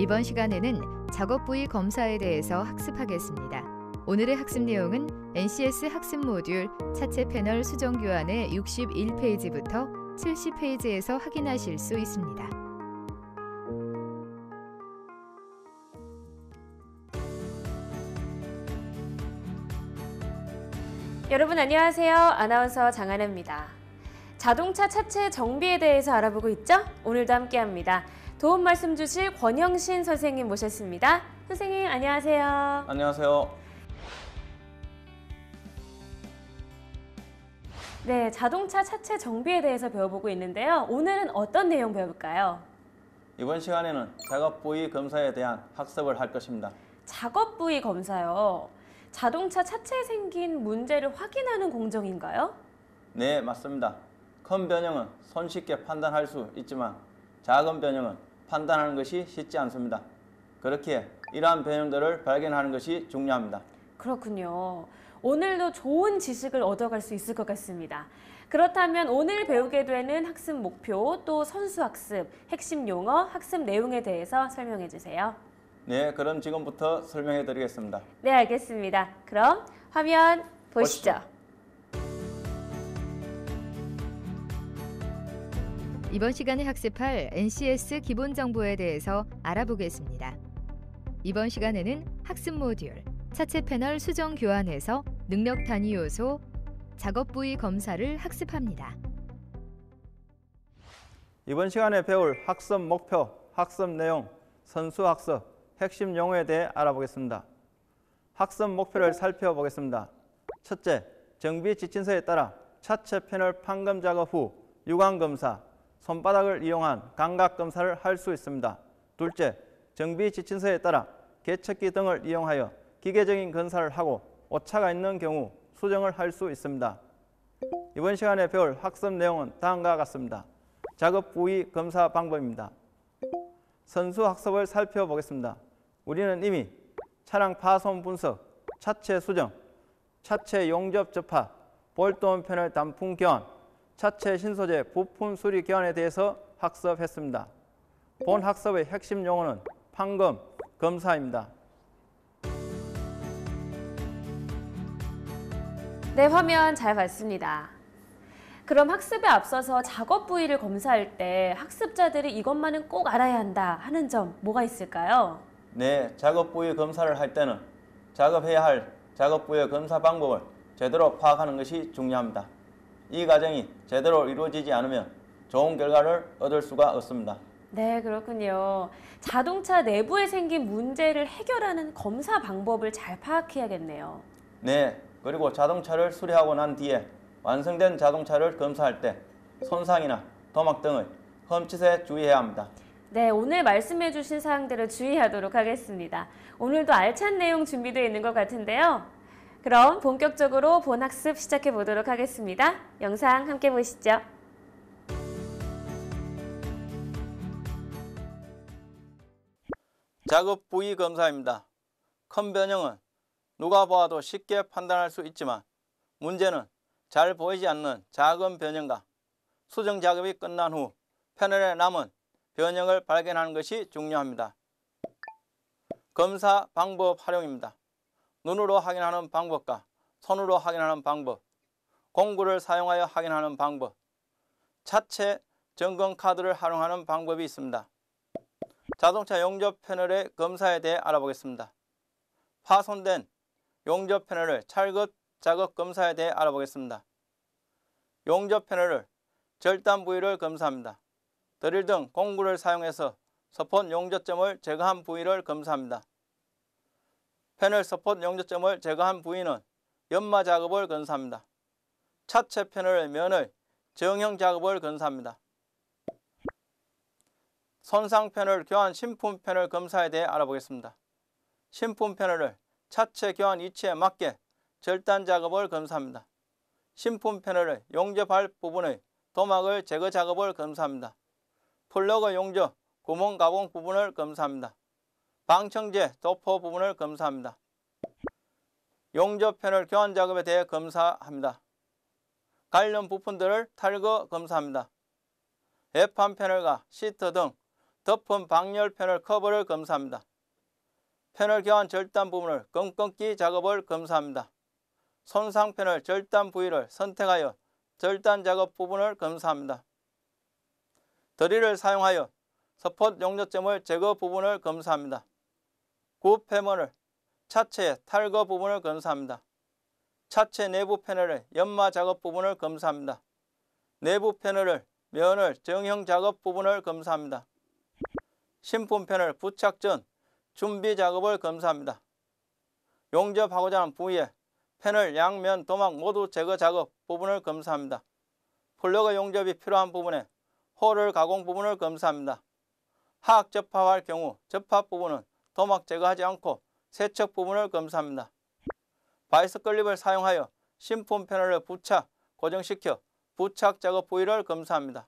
이번 시간에는 작업 부위 검사에 대해서 학습하겠습니다. 오늘의 학습 내용은 NCS 학습 모듈 차체 패널 수정 교환의 61페이지부터 70페이지에서 확인하실 수 있습니다. 여러분 안녕하세요. 아나운서 장하나입니다. 자동차 차체 정비에 대해서 알아보고 있죠? 오늘도 함께합니다. 도움 말씀 주실 권영신 선생님 모셨습니다. 선생님 안녕하세요. 안녕하세요. 네, 자동차 차체 정비에 대해서 배워보고 있는데요. 오늘은 어떤 내용 배울까요? 이번 시간에는 작업 부위 검사에 대한 학습을 할 것입니다. 작업 부위 검사요. 자동차 차체에 생긴 문제를 확인하는 공정인가요? 네, 맞습니다. 큰 변형은 손쉽게 판단할 수 있지만 작은 변형은 판단하는 것이 쉽지 않습니다. 그렇기에 이러한 변형들을 발견하는 것이 중요합니다. 그렇군요. 오늘도 좋은 지식을 얻어갈 수 있을 것 같습니다. 그렇다면 오늘 배우게 되는 학습 목표, 또 선수 학습, 핵심 용어, 학습 내용에 대해서 설명해 주세요. 네, 그럼 지금부터 설명해 드리겠습니다. 네, 알겠습니다. 그럼 화면 보시죠. 이번 시간에 학습할 NCS 기본 정보에 대해서 알아보겠습니다. 이번 시간에는 학습 모듈 차체 패널 수정 교환에서 능력 단위 요소 작업 부위 검사를 학습합니다. 이번 시간에 배울 학습 목표, 학습 내용, 선수 학습, 핵심 용어에 대해 알아보겠습니다. 학습 목표를 살펴보겠습니다. 첫째, 정비 지침서에 따라 차체 패널 판검 작업 후 유관 검사, 손바닥을 이용한 감각 검사를 할 수 있습니다. 둘째, 정비 지침서에 따라 개척기 등을 이용하여 기계적인 검사를 하고 오차가 있는 경우 수정을 할 수 있습니다. 이번 시간에 배울 학습 내용은 다음과 같습니다. 작업 부위 검사 방법입니다. 선수 학습을 살펴보겠습니다. 우리는 이미 차량 파손 분석, 차체 수정, 차체 용접 접합, 볼트온 패널 단품 교환, 차체 신소재 부품 수리 교환에 대해서 학습했습니다. 본 학습의 핵심 용어는 판검, 검사입니다. 네, 화면 잘 봤습니다. 그럼 학습에 앞서서 작업 부위를 검사할 때 학습자들이 이것만은 꼭 알아야 한다 하는 점 뭐가 있을까요? 네, 작업 부위 검사를 할 때는 작업해야 할 작업 부위의 검사 방법을 제대로 파악하는 것이 중요합니다. 이 과정이 제대로 이루어지지 않으면 좋은 결과를 얻을 수가 없습니다. 네, 그렇군요. 자동차 내부에 생긴 문제를 해결하는 검사 방법을 잘 파악해야겠네요. 네, 그리고 자동차를 수리하고 난 뒤에 완성된 자동차를 검사할 때 손상이나 도막 등의 흠집에 주의해야 합니다. 네, 오늘 말씀해 주신 사항들을 주의하도록 하겠습니다. 오늘도 알찬 내용 준비되어 있는 것 같은데요. 그럼 본격적으로 본 학습 시작해 보도록 하겠습니다. 영상 함께 보시죠. 작업 부위 검사입니다. 큰 변형은 누가 보아도 쉽게 판단할 수 있지만 문제는 잘 보이지 않는 작은 변형과 수정 작업이 끝난 후 패널에 남은 변형을 발견하는 것이 중요합니다. 검사 방법 활용입니다. 눈으로 확인하는 방법과 손으로 확인하는 방법, 공구를 사용하여 확인하는 방법, 차체 점검 카드를 활용하는 방법이 있습니다. 자동차 용접 패널의 검사에 대해 알아보겠습니다. 파손된 용접 패널을 찰급 작업 검사에 대해 알아보겠습니다. 용접 패널을 절단 부위를 검사합니다. 드릴 등 공구를 사용해서 서폿 용접점을 제거한 부위를 검사합니다. 패널 서폿 용접점을 제거한 부위는 연마 작업을 검사합니다. 차체 패널의 면의 정형 작업을 검사합니다. 손상 패널 교환 신품 패널 검사에 대해 알아보겠습니다. 신품 패널을 차체 교환 위치에 맞게 절단 작업을 검사합니다. 신품 패널의 용접할 부분의 도막을 제거 작업을 검사합니다. 플러그 용접, 구멍 가공 부분을 검사합니다. 방청제, 도포 부분을 검사합니다. 용접 패널 교환 작업에 대해 검사합니다. 관련 부품들을 탈거 검사합니다. 외판 패널과 시트 등 덮은 방열 패널 커버를 검사합니다. 패널 교환 절단 부분을 끈끈기 작업을 검사합니다. 손상 패널 절단 부위를 선택하여 절단 작업 부분을 검사합니다. 드릴을 사용하여 서폿 용접점을 제거 부분을 검사합니다. 구 패널을 차체의 탈거 부분을 검사합니다. 차체 내부 패널의 연마 작업 부분을 검사합니다. 내부 패널을 면을 정형 작업 부분을 검사합니다. 신품 패널 부착 전 준비 작업을 검사합니다. 용접하고자 하는 부위에 패널 양면 도막 모두 제거 작업 부분을 검사합니다. 플러그 용접이 필요한 부분에 홀을 가공 부분을 검사합니다. 하악 접합할 경우 접합 부분은 도막 제거하지 않고 세척 부분을 검사합니다. 바이스 클립을 사용하여 신품 패널을 부착, 고정시켜 부착 작업 부위를 검사합니다.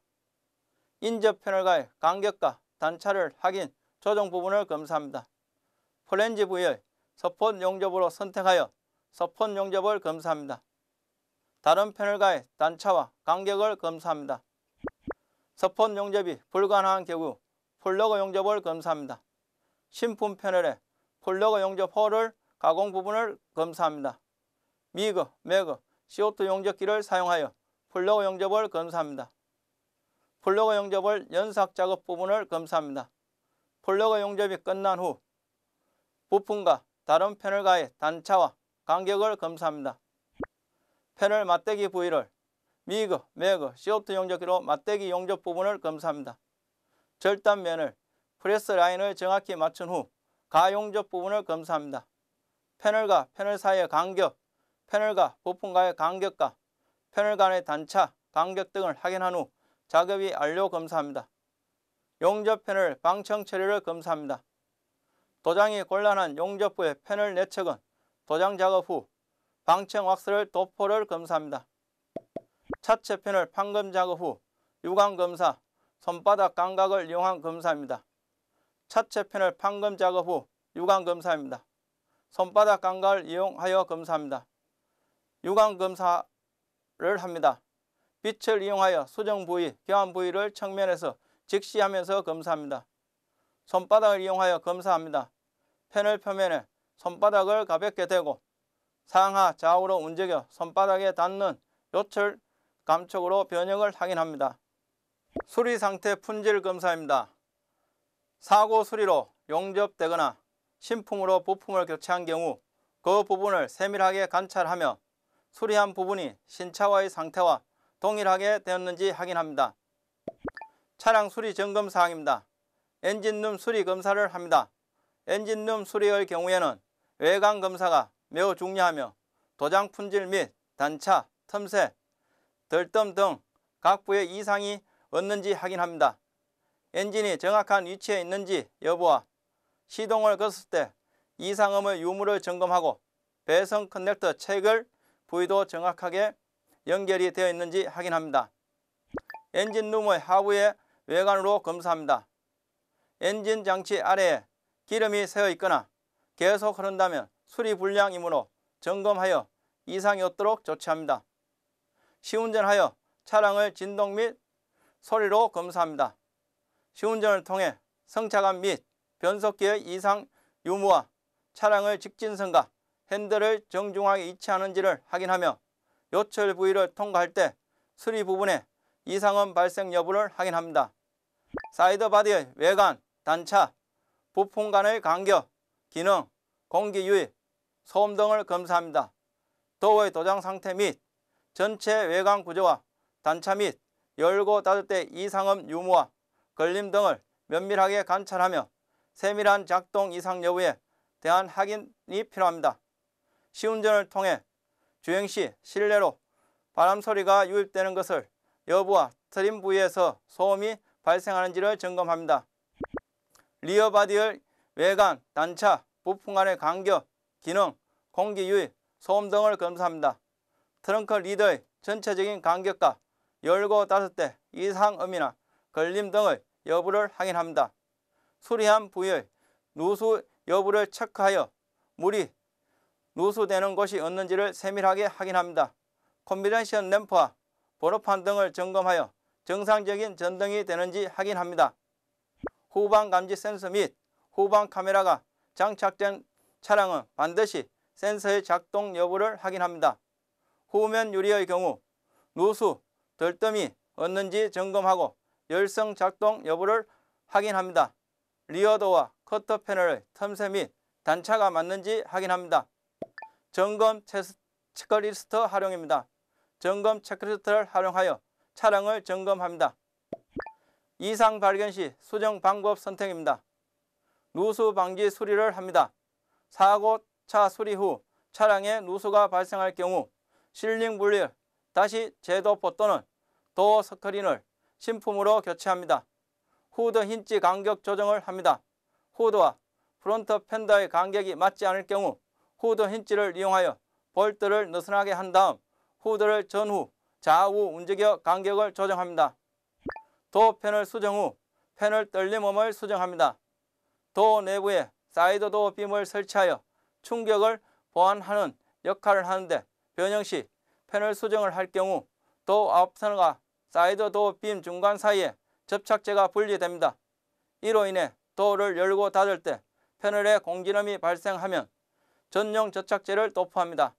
인접 패널과의 간격과 단차를 확인, 조정 부분을 검사합니다. 플랜지 부위의 서폿 용접으로 선택하여 서폿 용접을 검사합니다. 다른 패널과의 단차와 간격을 검사합니다. 서폿 용접이 불가능한 경우 플러그 용접을 검사합니다. 신품 패널에 플러그 용접 홀을 가공 부분을 검사합니다. 미그, 매그, CO2 용접기를 사용하여 플러그 용접을 검사합니다. 플러그 용접을 연삭 작업 부분을 검사합니다. 플러그 용접이 끝난 후 부품과 다른 패널과의 단차와 간격을 검사합니다. 패널 맞대기 부위를 미그, 매그, CO2 용접기로 맞대기 용접 부분을 검사합니다. 절단면을 프레스 라인을 정확히 맞춘 후 가용접 부분을 검사합니다. 패널과 패널 사이의 간격, 패널과 부품과의 간격과 패널 간의 단차, 간격 등을 확인한 후 작업이 완료 검사합니다. 용접 패널 방청 처리를 검사합니다. 도장이 곤란한 용접부의 패널 내측은 도장 작업 후 방청 왁스를 도포를 검사합니다. 차체 패널 판금 작업 후 유광 검사, 손바닥 감각을 이용한 검사입니다. 차체 패널 판금 작업 후 유광 검사입니다. 손바닥 감각을 이용하여 검사합니다. 유광 검사를 합니다. 빛을 이용하여 수정 부위, 교환 부위를 측면에서 직시하면서 검사합니다. 손바닥을 이용하여 검사합니다. 패널 표면에 손바닥을 가볍게 대고 상하 좌우로 움직여 손바닥에 닿는 요철 감촉으로 변형을 확인합니다. 수리 상태 품질 검사입니다. 사고 수리로 용접되거나 신품으로 부품을 교체한 경우 그 부분을 세밀하게 관찰하며 수리한 부분이 신차와의 상태와 동일하게 되었는지 확인합니다. 차량 수리 점검 사항입니다. 엔진룸 수리 검사를 합니다. 엔진룸 수리의 경우에는 외관 검사가 매우 중요하며 도장 품질 및 단차, 틈새, 덜뜸 등 각 부의 이상이 없는지 확인합니다. 엔진이 정확한 위치에 있는지 여부와 시동을 걸었을 때 이상음의 유무를 점검하고 배선 커넥터 체결 부위도 정확하게 연결이 되어 있는지 확인합니다. 엔진룸의 하부의 외관으로 검사합니다. 엔진 장치 아래에 기름이 새어 있거나 계속 흐른다면 수리 불량이므로 점검하여 이상이 없도록 조치합니다. 시운전하여 차량을 진동 및 소리로 검사합니다. 시운전을 통해 성차감 및 변속기의 이상 유무와 차량의 직진선과 핸들을 정중하게 위치하는지를 확인하며 요철 부위를 통과할 때 수리 부분에 이상음 발생 여부를 확인합니다. 사이드 바디의 외관, 단차, 부품 간의 간격, 기능, 공기 유입, 소음 등을 검사합니다. 도어의 도장 상태 및 전체 외관 구조와 단차 및 열고 닫을 때 이상음 유무와 걸림 등을 면밀하게 관찰하며 세밀한 작동 이상 여부에 대한 확인이 필요합니다. 시운전을 통해 주행 시 실내로 바람 소리가 유입되는 것을 여부와 트림 부위에서 소음이 발생하는지를 점검합니다. 리어 바디의 외관, 단차, 부품 간의 간격, 기능, 공기 유입, 소음 등을 검사합니다. 트렁크 리더의 전체적인 간격과 열고 닫을 때 이상음이나 걸림 등의 여부를 확인합니다. 수리한 부위의 누수 여부를 체크하여 물이 누수되는 곳이 없는지를 세밀하게 확인합니다. 콤비네이션 램프와 번호판 등을 점검하여 정상적인 전등이 되는지 확인합니다. 후방 감지 센서 및 후방 카메라가 장착된 차량은 반드시 센서의 작동 여부를 확인합니다. 후면 유리의 경우 누수, 들뜸이 없는지 점검하고 열선 작동 여부를 확인합니다. 리어도어와 커터 패널의 틈새 및 단차가 맞는지 확인합니다. 점검 체크리스트 활용입니다. 점검 체크리스트를 활용하여 차량을 점검합니다. 이상 발견 시 수정 방법 선택입니다. 누수 방지 수리를 합니다. 사고차 수리 후 차량에 누수가 발생할 경우 실링 분리를 다시 제도포 또는 도어 스크린을 신품으로 교체합니다. 후드 힌지 간격 조정을 합니다. 후드와 프론트 팬더의 간격이 맞지 않을 경우 후드 힌지를 이용하여 볼트를 느슨하게 한 다음 후드를 전후, 좌우 움직여 간격을 조정합니다. 도어 패널 수정 후 패널 떨림음을 수정합니다. 도어 내부에 사이드 도어 빔을 설치하여 충격을 보완하는 역할을 하는데 변형 시 패널 수정을 할 경우 도어 앞선과 사이드 도어 빔 중간 사이에 접착제가 분리됩니다. 이로 인해 도어를 열고 닫을 때 패널에 공기름이 발생하면 전용 접착제를 도포합니다.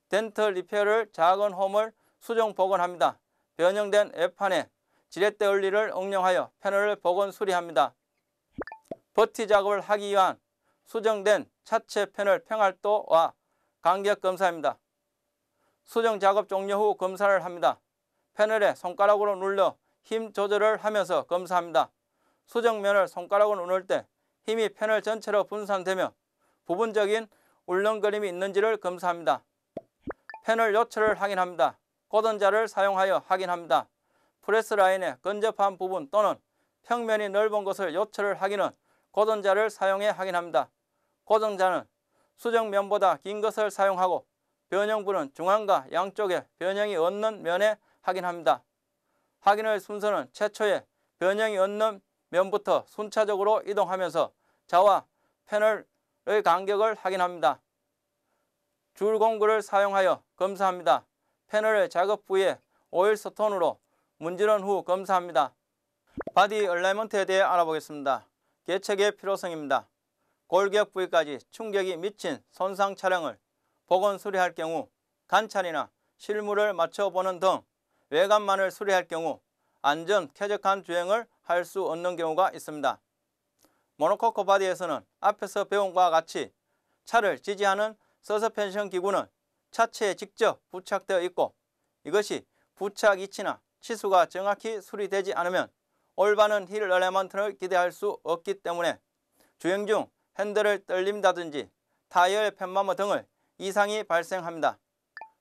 덴트 리페어를 작은 홈을 수정 복원합니다. 변형된 F판에 지렛대 원리를 응용하여 패널을 복원 수리합니다. 버티 작업을 하기 위한 수정된 차체 패널 평활도와 간격 검사입니다. 수정 작업 종료 후 검사를 합니다. 패널에 손가락으로 눌러 힘 조절을 하면서 검사합니다. 수정면을 손가락으로 누를 때 힘이 패널 전체로 분산되며 부분적인 울렁거림이 있는지를 검사합니다. 패널 요철을 확인합니다. 고전자를 사용하여 확인합니다. 프레스 라인의 근접한 부분 또는 평면이 넓은 곳을 요철을 하기는 고전자를 사용해 확인합니다. 고전자는 수정면보다 긴 것을 사용하고 변형부는 중앙과 양쪽에 변형이 없는 면에 확인합니다. 확인의 순서는 최초에 변형이 없는 면부터 순차적으로 이동하면서 자와 패널의 간격을 확인합니다. 줄 공구를 사용하여 검사합니다. 패널의 작업 부위에 오일 스톤으로 문지른 후 검사합니다. 바디 얼라이먼트에 대해 알아보겠습니다. 개척의 필요성입니다. 골격 부위까지 충격이 미친 손상 차량을 복원 수리할 경우 관찰이나 실물을 맞춰보는 등 외관만을 수리할 경우 안전 쾌적한 주행을 할 수 없는 경우가 있습니다. 모노코크 바디에서는 앞에서 배운 것과 같이 차를 지지하는 서스펜션 기구는 차체에 직접 부착되어 있고 이것이 부착 위치나 치수가 정확히 수리되지 않으면 올바른 힐 얼라이먼트를 기대할 수 없기 때문에 주행 중 핸들을 떨린다든지 타이어의 펜마모 등을 이상이 발생합니다.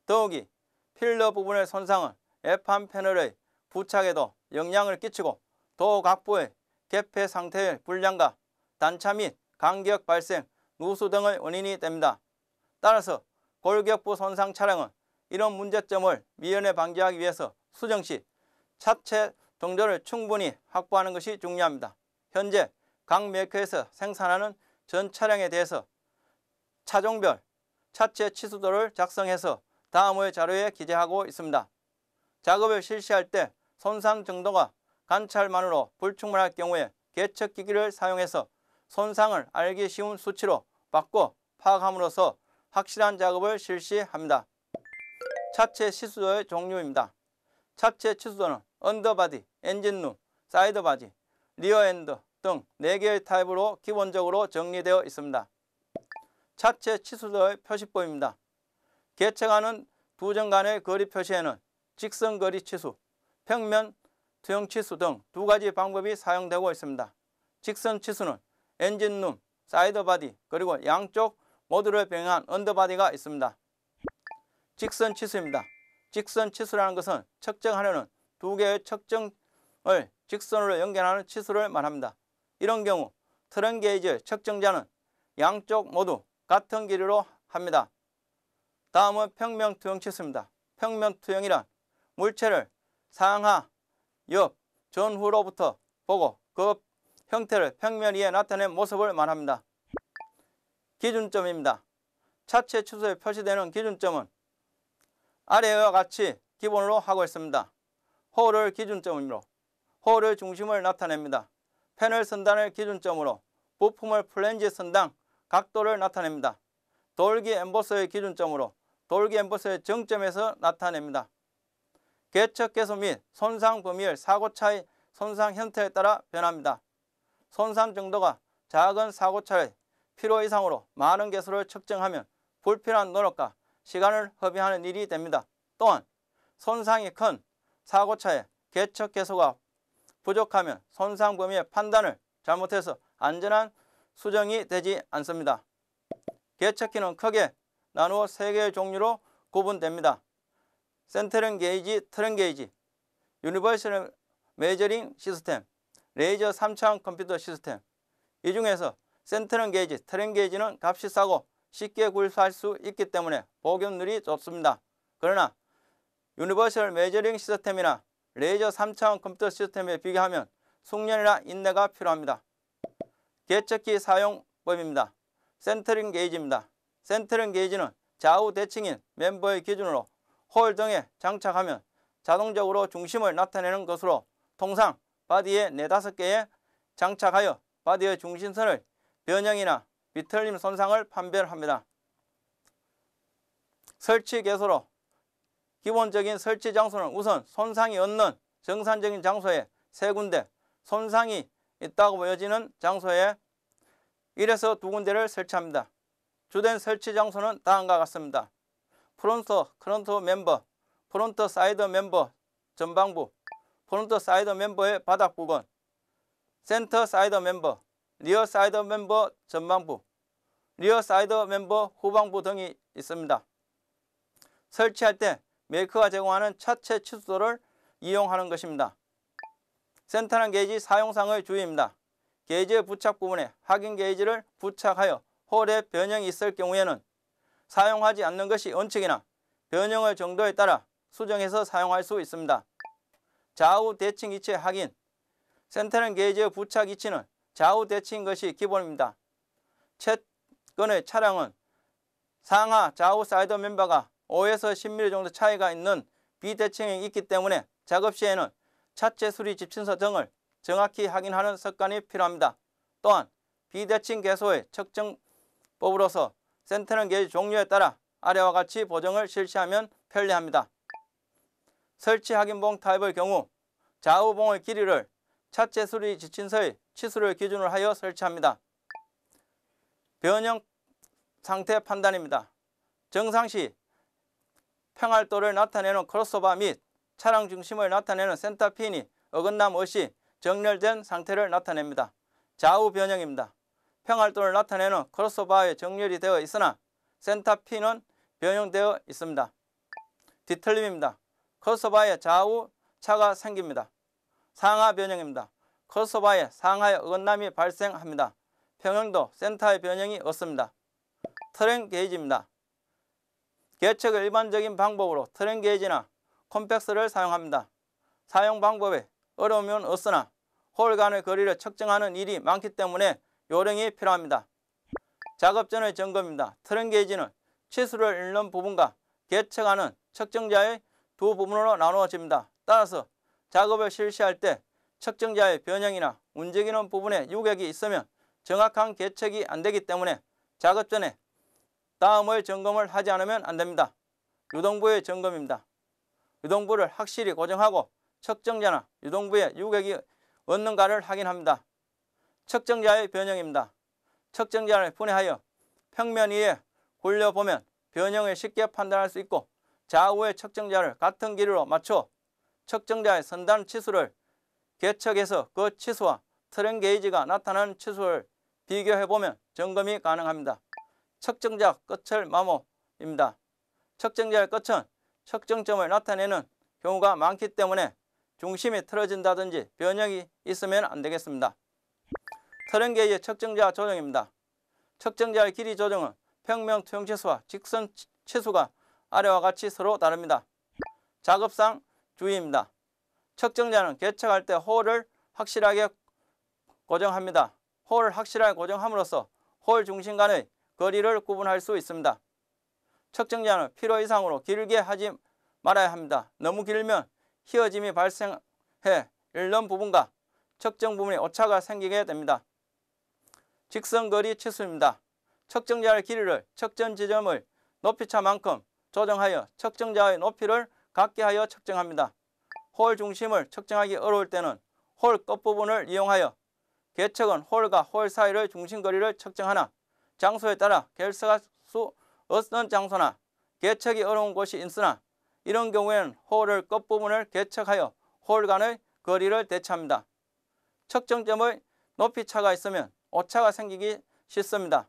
더욱이 필러 부분의 손상은 F판 패널의 부착에도 영향을 끼치고 도어 각부의 개폐 상태의 불량과 단차 및 간격 발생, 누수 등의 원인이 됩니다. 따라서 골격부 손상 차량은 이런 문제점을 미연에 방지하기 위해서 수정 시 차체 동조를 충분히 확보하는 것이 중요합니다. 현재 각 메이커에서 생산하는 전 차량에 대해서 차종별 차체 치수도를 작성해서 다음의 자료에 기재하고 있습니다. 작업을 실시할 때 손상 정도가 관찰만으로 불충분할 경우에 개척기기를 사용해서 손상을 알기 쉬운 수치로 바꿔 파악함으로써 확실한 작업을 실시합니다. 차체 치수도의 종류입니다. 차체 치수도는 언더바디, 엔진룸, 사이드바디, 리어엔드 등 4개의 타입으로 기본적으로 정리되어 있습니다. 차체 치수도의 표시법입니다. 개척하는 두 점 간의 거리 표시에는 직선 거리 치수, 평면 투영 치수 등 두 가지 방법이 사용되고 있습니다. 직선 치수는 엔진룸, 사이드바디 그리고 양쪽 모두를 병행한 언더바디가 있습니다. 직선 치수입니다. 직선 치수라는 것은 측정하려는 두 개의 측정을 직선으로 연결하는 치수를 말합니다. 이런 경우 트렁 게이지의 측정자는 양쪽 모두 같은 길이로 합니다. 다음은 평면 투영 치수입니다. 평면 투영이란 물체를 상하, 옆, 전후로부터 보고 그 형태를 평면 위에 나타낸 모습을 말합니다. 기준점입니다. 차체 치수에 표시되는 기준점은 아래와 같이 기본으로 하고 있습니다. 홀을 기준점으로 홀의 중심을 나타냅니다. 패널 선단을 기준점으로 부품을 플랜지 선당 각도를 나타냅니다. 돌기 엠보서의 기준점으로 돌기 엠보서의 정점에서 나타냅니다. 개척 개소 및 손상 범위를 사고차의 손상 형태에 따라 변합니다. 손상 정도가 작은 사고차의 필요 이상으로 많은 개소를 측정하면 불필요한 노력과 시간을 허비하는 일이 됩니다. 또한 손상이 큰 사고차의 개척 개소가 부족하면 손상 범위의 판단을 잘못해서 안전한 수정이 되지 않습니다. 개척기는 크게 나누어 3개의 종류로 구분됩니다. 센터링 게이지, 트렌 게이지, 유니버설 메저링 시스템, 레이저 3차원 컴퓨터 시스템. 이 중에서 센터링 게이지, 트렌 게이지는 값이 싸고 쉽게 구입할 수 있기 때문에 복용률이 좋습니다. 그러나 유니버설 메저링 시스템이나 레이저 3차원 컴퓨터 시스템에 비교하면 숙련이나 인내가 필요합니다. 개척기 사용법입니다. 센터링 게이지입니다. 센터링 게이지는 좌우 대칭인 멤버의 기준으로 홀 등에 장착하면 자동적으로 중심을 나타내는 것으로 통상 바디에 4-5개에 장착하여 바디의 중심선을 변형이나 비틀림 손상을 판별합니다. 설치 개소로 기본적인 설치 장소는 우선 손상이 없는 정상적인 장소에 3군데, 손상이 있다고 보여지는 장소에 1에서 2군데를 설치합니다. 주된 설치 장소는 다음과 같습니다. 프론트 멤버, 프론트 사이드 멤버 전방부, 프론트 사이드 멤버의 바닥 부분, 센터 사이드 멤버, 리어 사이드 멤버 전방부, 리어 사이드 멤버 후방부 등이 있습니다. 설치할 때 메이커가 제공하는 차체 치수도를 이용하는 것입니다. 센터링 게이지 사용상의 주의입니다. 게이지의 부착 부분에 확인 게이지를 부착하여 홀에 변형이 있을 경우에는 사용하지 않는 것이 원칙이나 변형의 정도에 따라 수정해서 사용할 수 있습니다. 좌우 대칭 이체 확인. 센터링 게이지의 부착 이치는 좌우 대칭인 것이 기본입니다. 최근의 차량은 상하 좌우 사이드 멤버가 5에서 10mm 정도 차이가 있는 비대칭이 있기 때문에 작업 시에는 차체 수리 집신서 등을 정확히 확인하는 습관이 필요합니다. 또한 비대칭 개소의 측정법으로서 센터링 게이지 종류에 따라 아래와 같이 보정을 실시하면 편리합니다. 설치 확인봉 타입의 경우 좌우봉의 길이를 차체 수리 지침서의 치수를 기준으로 하여 설치합니다. 변형 상태 판단입니다. 정상시 평활도를 나타내는 크로스오버 및 차량 중심을 나타내는 센터핀이 어긋남 없이 정렬된 상태를 나타냅니다. 좌우 변형입니다. 평활도를 나타내는 크로스오버에 정렬이 되어 있으나 센터핀은 변형되어 있습니다. 뒤틀림입니다. 크로스오버에 좌우 차가 생깁니다. 상하 변형입니다. 크로스오버에 상하의 어긋남이 발생합니다. 평형도 센터의 변형이 없습니다. 트렌 게이지입니다. 개척의 일반적인 방법으로 트렌 게이지나 콤팩스를 사용합니다. 사용 방법에 어려움은 없으나 홀 간의 거리를 측정하는 일이 많기 때문에 요령이 필요합니다. 작업 전의 점검입니다. 트렌 게이지는 치수를 읽는 부분과 개척하는 측정자의 두 부분으로 나누어집니다. 따라서 작업을 실시할 때 측정자의 변형이나 움직이는 부분에 유격이 있으면 정확한 개척이 안 되기 때문에 작업 전에 다음의 점검을 하지 않으면 안 됩니다. 유동부의 점검입니다. 유동부를 확실히 고정하고 측정자나 유동부에 유격이 없는가를 확인합니다. 측정자의 변형입니다. 측정자를 분해하여 평면 위에 굴려보면 변형을 쉽게 판단할 수 있고 좌우의 측정자를 같은 길이로 맞춰 측정자의 선단 치수를 개척해서 그 치수와 트렌 게이지가 나타나는 치수를 비교해보면 점검이 가능합니다. 측정자 끝을 마모입니다. 측정자의 끝은 측정점을 나타내는 경우가 많기 때문에 중심이 틀어진다든지 변형이 있으면 안 되겠습니다. 트렌 게이지 측정자 조정입니다. 측정자의 길이 조정은 평면 투영 치수와 직선 치수가 아래와 같이 서로 다릅니다. 작업상 주의입니다. 측정자는 개척할 때 홀을 확실하게 고정합니다. 홀을 확실하게 고정함으로써 홀 중심 간의 거리를 구분할 수 있습니다. 측정자는 필요 이상으로 길게 하지 말아야 합니다. 너무 길면 휘어짐이 발생해 잃는 부분과 측정 부분에 오차가 생기게 됩니다. 직선거리 치수입니다. 측정자의 길이를 측정 지점의 높이차만큼 조정하여 측정자의 높이를 같게 하여 측정합니다. 홀 중심을 측정하기 어려울 때는 홀 끝부분을 이용하여 계측은 홀과 홀 사이의 중심거리를 측정하나 장소에 따라 결석할 수 없는 장소나 계측이 어려운 곳이 있으나 이런 경우에는 홀의 끝부분을 계측하여 홀 간의 거리를 대체합니다. 측정점의 높이 차가 있으면 오차가 생기기 쉽습니다.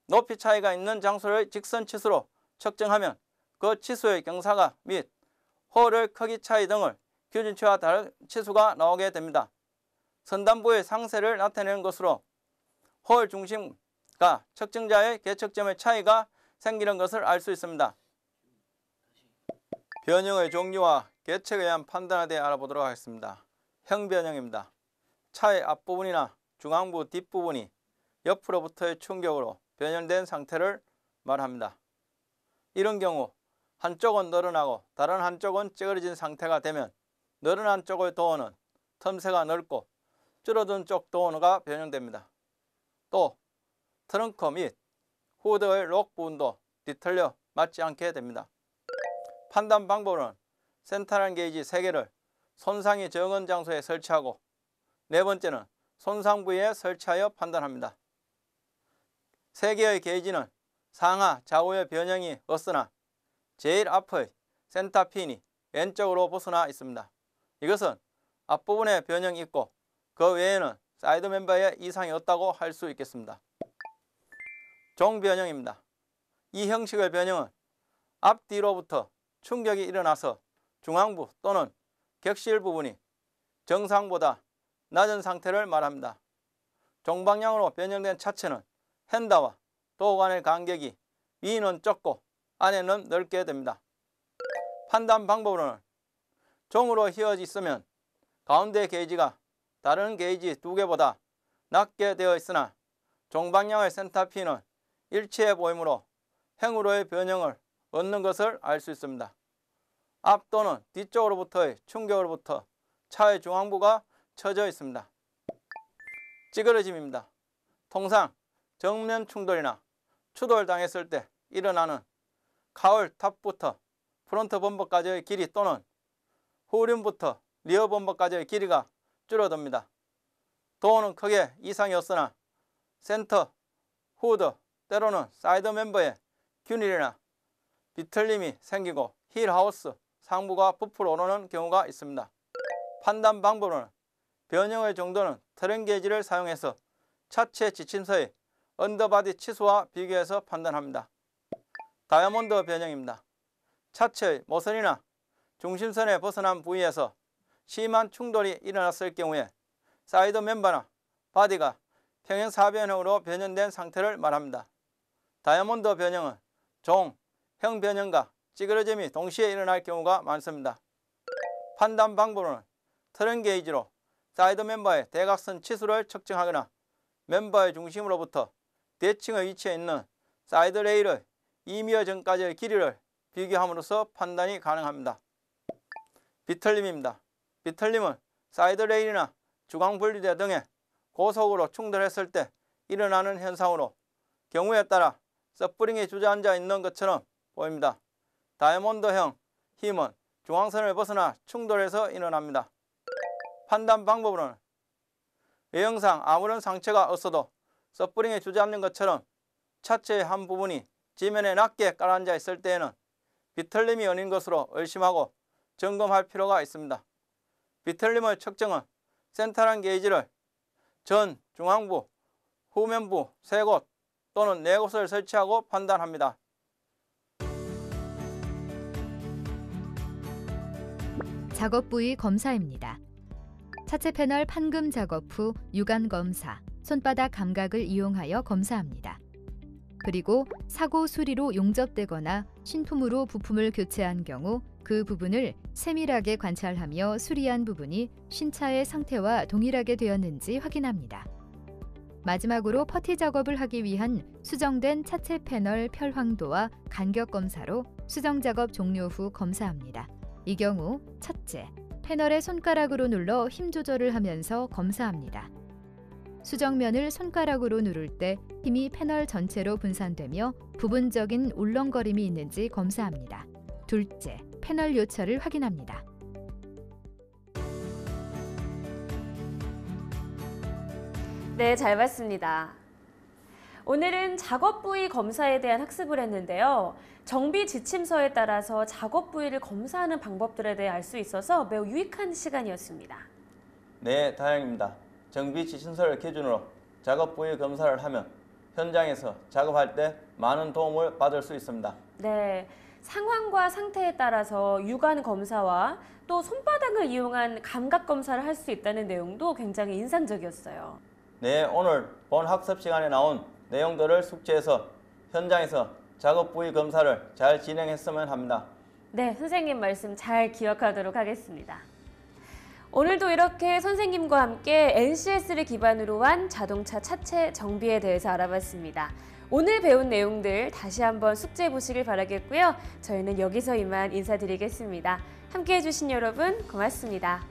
높이 차이가 있는 장소를 직선 치수로 측정하면 그 치수의 경사가 및 홀의 크기 차이 등을 기준치와 다른 치수가 나오게 됩니다. 선단부의 상세를 나타내는 것으로 홀 중심과 측정자의 계측점의 차이가 생기는 것을 알 수 있습니다. 변형의 종류와 계측에 의한 판단에 대해 알아보도록 하겠습니다. 형변형입니다. 차의 앞부분이나 중앙부 뒷부분이 옆으로부터의 충격으로 변형된 상태를 말합니다. 이런 경우 한쪽은 늘어나고 다른 한쪽은 찌그러진 상태가 되면 늘어난 쪽의 도어는 틈새가 넓고 줄어든 쪽 도어가 변형됩니다. 또 트렁크 및 후드의 록 부분도 뒤틀려 맞지 않게 됩니다. 판단 방법은 센터럴 게이지 3개를 손상이 적은 장소에 설치하고 네 번째는 손상 부위에 설치하여 판단합니다. 3개의 게이지는 상하 좌우의 변형이 없으나 제일 앞의 센터 핀이 왼쪽으로 벗어나 있습니다. 이것은 앞부분에 변형이 있고 그 외에는 사이드 멤버에 이상이 없다고 할 수 있겠습니다. 종변형입니다. 이 형식의 변형은 앞뒤로부터 충격이 일어나서 중앙부 또는 격실 부분이 정상보다 낮은 상태를 말합니다. 종방향으로 변형된 차체는 핸다와 도어 간의 간격이 위는 좁고 안에는 넓게 됩니다. 판단 방법으로는 종으로 휘어져 있으면 가운데 게이지가 다른 게이지 2개보다 낮게 되어 있으나 종방향의 센터핀은 일치해 보이므로 행으로의 변형을 얻는 것을 알 수 있습니다. 앞 또는 뒤쪽으로부터의 충격으로부터 차의 중앙부가 처져 있습니다. 찌그러짐입니다. 통상 정면 충돌이나 추돌당했을 때 일어나는 카울 탑부터 프론트 범버까지의 길이 또는 후륜부터 리어 범버까지의 길이가 줄어듭니다. 도어는 크게 이상이 없으나 센터, 후드, 때로는 사이드 멤버에 균일이나 비틀림이 생기고 힐하우스, 상부가 부풀어 오르는 경우가 있습니다. 판단 방법은 변형의 정도는 트램 게이지를 사용해서 차체 지침서의 언더바디 치수와 비교해서 판단합니다. 다이아몬드 변형입니다. 차체의 모선이나 중심선에 벗어난 부위에서 심한 충돌이 일어났을 경우에 사이드 멤버나 바디가 평행사변형으로 변형된 상태를 말합니다. 다이아몬드 변형은 종, 형 변형과 찌그러짐이 동시에 일어날 경우가 많습니다. 판단 방법은 트램 게이지로 사이드 멤버의 대각선 치수를 측정하거나 멤버의 중심으로부터 대칭의 위치에 있는 사이드 레일의 2m 전까지의 길이를 비교함으로써 판단이 가능합니다. 비틀림입니다. 비틀림은 사이드 레일이나 주강 분리대 등에 고속으로 충돌했을 때 일어나는 현상으로 경우에 따라 서프링이 주저앉아 있는 것처럼 보입니다. 다이아몬드형 힘은 중앙선을 벗어나 충돌해서 일어납니다. 판단 방법으로는 외형상 아무런 상처가 없어도 서프링이 주저앉는 것처럼 차체의 한 부분이 지면에 낮게 깔아앉아 있을 때에는 비틀림이 아닌 것으로 의심하고 점검할 필요가 있습니다. 비틀림의 측정은 센터럴 게이지를 전, 중앙부, 후면부 3곳 또는 4곳을 설치하고 판단합니다. 작업 부위 검사입니다. 차체 패널 판금 작업 후 유관 검사, 손바닥 감각을 이용하여 검사합니다. 그리고 사고 수리로 용접되거나 신품으로 부품을 교체한 경우 그 부분을 세밀하게 관찰하며 수리한 부분이 신차의 상태와 동일하게 되었는지 확인합니다. 마지막으로 퍼티 작업을 하기 위한 수정된 차체 패널 편황도와 간격 검사로 수정 작업 종료 후 검사합니다. 이 경우 첫째, 패널에 손가락으로 눌러 힘 조절을 하면서 검사합니다. 수정면을 손가락으로 누를 때 힘이 패널 전체로 분산되며 부분적인 울렁거림이 있는지 검사합니다. 둘째, 패널 요철을 확인합니다. 네, 잘 봤습니다. 오늘은 작업 부위 검사에 대한 학습을 했는데요. 정비 지침서에 따라서 작업 부위를 검사하는 방법들에 대해 알 수 있어서 매우 유익한 시간이었습니다. 네, 다행입니다. 정비 지침서를 기준으로 작업 부위 검사를 하면 현장에서 작업할 때 많은 도움을 받을 수 있습니다. 네, 상황과 상태에 따라서 육안 검사와 또 손바닥을 이용한 감각 검사를 할 수 있다는 내용도 굉장히 인상적이었어요. 네, 오늘 본 학습 시간에 나온 내용들을 숙지해서 현장에서 작업 부위 검사를 잘 진행했으면 합니다. 네, 선생님 말씀 잘 기억하도록 하겠습니다. 오늘도 이렇게 선생님과 함께 NCS를 기반으로 한 자동차 차체 정비에 대해서 알아봤습니다. 오늘 배운 내용들 다시 한번 숙지해 보시길 바라겠고요. 저희는 여기서 이만 인사드리겠습니다. 함께해 주신 여러분 고맙습니다.